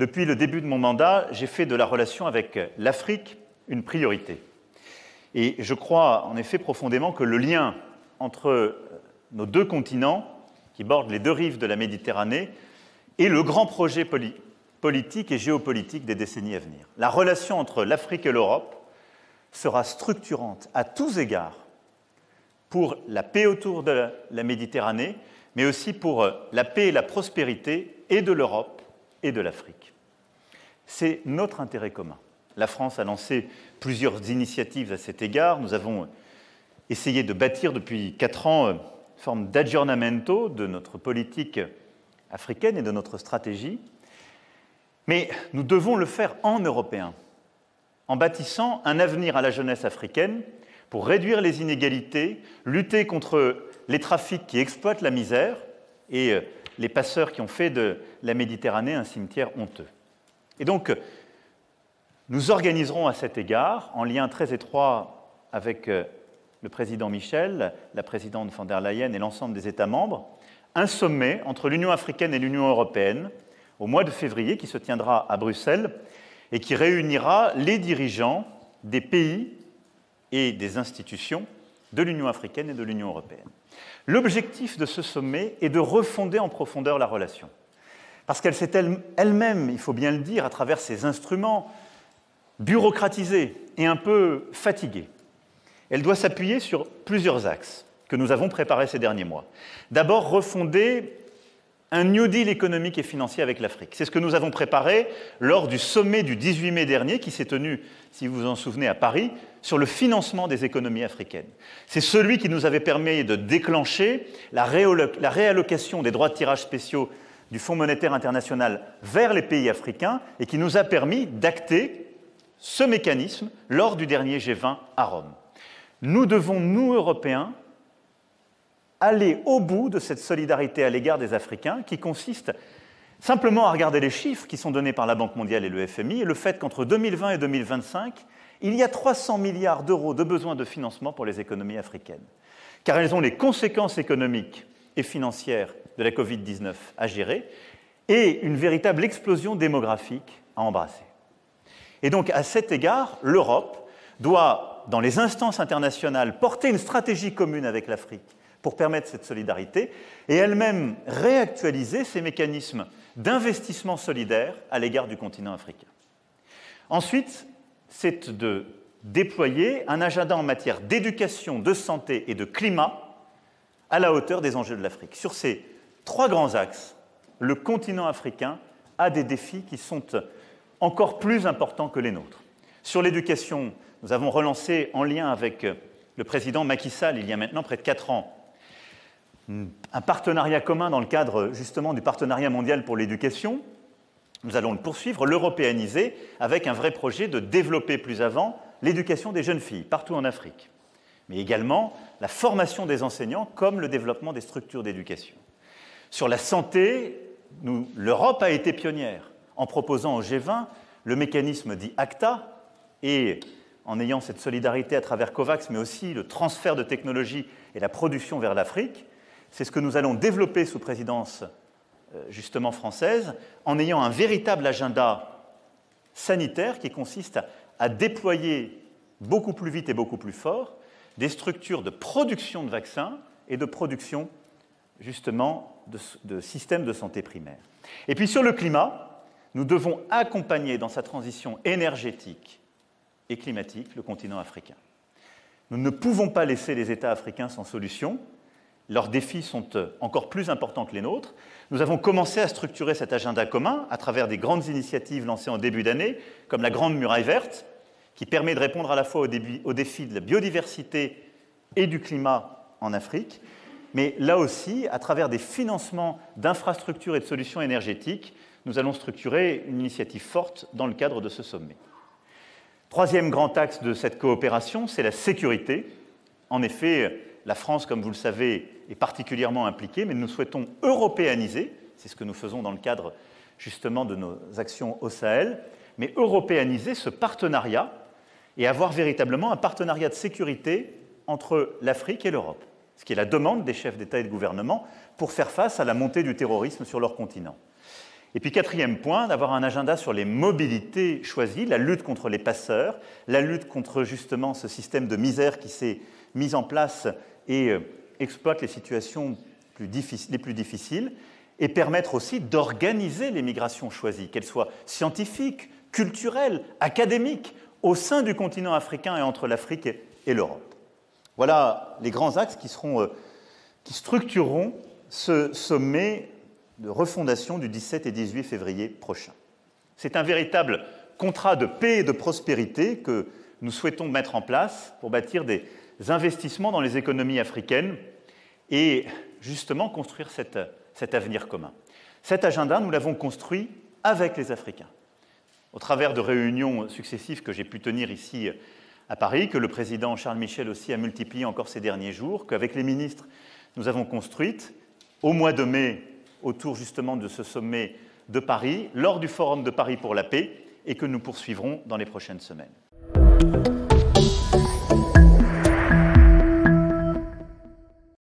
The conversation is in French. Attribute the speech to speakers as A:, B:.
A: Depuis le début de mon mandat, j'ai fait de la relation avec l'Afrique une priorité. Et je crois en effet profondément que le lien entre nos deux continents, qui bordent les deux rives de la Méditerranée, est le grand projet politique et géopolitique des décennies à venir. La relation entre l'Afrique et l'Europe sera structurante à tous égards pour la paix autour de la Méditerranée, mais aussi pour la paix et la prospérité et de l'Europe et de l'Afrique. C'est notre intérêt commun. La France a lancé plusieurs initiatives à cet égard. Nous avons essayé de bâtir depuis 4 ans une forme d'aggiornamento de notre politique africaine et de notre stratégie. Mais nous devons le faire en Européens, en bâtissant un avenir à la jeunesse africaine pour réduire les inégalités, lutter contre les trafics qui exploitent la misère et les passeurs qui ont fait de la Méditerranée un cimetière honteux. Et donc, nous organiserons à cet égard, en lien très étroit avec le président Michel, la présidente von der Leyen et l'ensemble des États membres, un sommet entre l'Union africaine et l'Union européenne au mois de février qui se tiendra à Bruxelles et qui réunira les dirigeants des pays et des institutions de l'Union africaine et de l'Union européenne. L'objectif de ce sommet est de refonder en profondeur la relation. Parce qu'elle s'est elle-même, il faut bien le dire, à travers ses instruments, bureaucratisée et un peu fatiguée. Elle doit s'appuyer sur plusieurs axes que nous avons préparés ces derniers mois. D'abord, refonder un New Deal économique et financier avec l'Afrique. C'est ce que nous avons préparé lors du sommet du 18 mai dernier, qui s'est tenu, si vous vous en souvenez, à Paris, sur le financement des économies africaines. C'est celui qui nous avait permis de déclencher la réallocation des droits de tirage spéciaux du Fonds monétaire international vers les pays africains et qui nous a permis d'acter ce mécanisme lors du dernier G20 à Rome. Nous devons, nous, Européens, aller au bout de cette solidarité à l'égard des Africains qui consiste simplement à regarder les chiffres qui sont donnés par la Banque mondiale et le FMI et le fait qu'entre 2020 et 2025, il y a 300 milliards d'euros de besoins de financement pour les économies africaines, car elles ont les conséquences économiques et financières de la Covid-19 à gérer et une véritable explosion démographique à embrasser. Et donc, à cet égard, l'Europe doit, dans les instances internationales, porter une stratégie commune avec l'Afrique pour permettre cette solidarité et elle-même réactualiser ces mécanismes d'investissement solidaire à l'égard du continent africain. Ensuite, c'est de déployer un agenda en matière d'éducation, de santé et de climat à la hauteur des enjeux de l'Afrique. Sur ces 3 grands axes, le continent africain a des défis qui sont encore plus importants que les nôtres. Sur l'éducation, nous avons relancé, en lien avec le président Macky Sall, il y a maintenant près de 4 ans, un partenariat commun dans le cadre justement du partenariat mondial pour l'éducation. Nous allons le poursuivre, l'européaniser, avec un vrai projet de développer plus avant l'éducation des jeunes filles, partout en Afrique, mais également la formation des enseignants comme le développement des structures d'éducation. Sur la santé, l'Europe a été pionnière en proposant au G20 le mécanisme dit ACTA et en ayant cette solidarité à travers COVAX, mais aussi le transfert de technologies et la production vers l'Afrique. C'est ce que nous allons développer sous présidence justement française, en ayant un véritable agenda sanitaire qui consiste à déployer beaucoup plus vite et beaucoup plus fort des structures de production de vaccins et de production justement de systèmes de santé primaire. Et puis sur le climat, nous devons accompagner dans sa transition énergétique et climatique le continent africain. Nous ne pouvons pas laisser les États africains sans solution. Leurs défis sont encore plus importants que les nôtres. Nous avons commencé à structurer cet agenda commun à travers des grandes initiatives lancées en début d'année, comme la Grande Muraille Verte, qui permet de répondre à la fois aux défis de la biodiversité et du climat en Afrique, mais là aussi, à travers des financements d'infrastructures et de solutions énergétiques, nous allons structurer une initiative forte dans le cadre de ce sommet. Troisième grand axe de cette coopération, c'est la sécurité. En effet, la France, comme vous le savez, est particulièrement impliquée, mais nous souhaitons européaniser, c'est ce que nous faisons dans le cadre justement de nos actions au Sahel, mais européaniser ce partenariat et avoir véritablement un partenariat de sécurité entre l'Afrique et l'Europe, ce qui est la demande des chefs d'État et de gouvernement pour faire face à la montée du terrorisme sur leur continent. Et puis quatrième point, d'avoir un agenda sur les mobilités choisies, la lutte contre les passeurs, la lutte contre justement ce système de misère qui s'est mis en place et exploite les situations les plus difficiles, et permettre aussi d'organiser les migrations choisies, qu'elles soient scientifiques, culturelles, académiques, au sein du continent africain et entre l'Afrique et l'Europe. Voilà les grands axes qui structureront ce sommet de refondation du 17 et 18 février prochain. C'est un véritable contrat de paix et de prospérité que nous souhaitons mettre en place pour bâtir des investissements dans les économies africaines et justement construire cet avenir commun. Cet agenda, nous l'avons construit avec les Africains, au travers de réunions successives que j'ai pu tenir ici à Paris, que le président Charles Michel aussi a multiplié encore ces derniers jours, qu'avec les ministres, nous avons construites au mois de mai, autour justement de ce sommet de Paris, lors du Forum de Paris pour la paix, et que nous poursuivrons dans les prochaines semaines.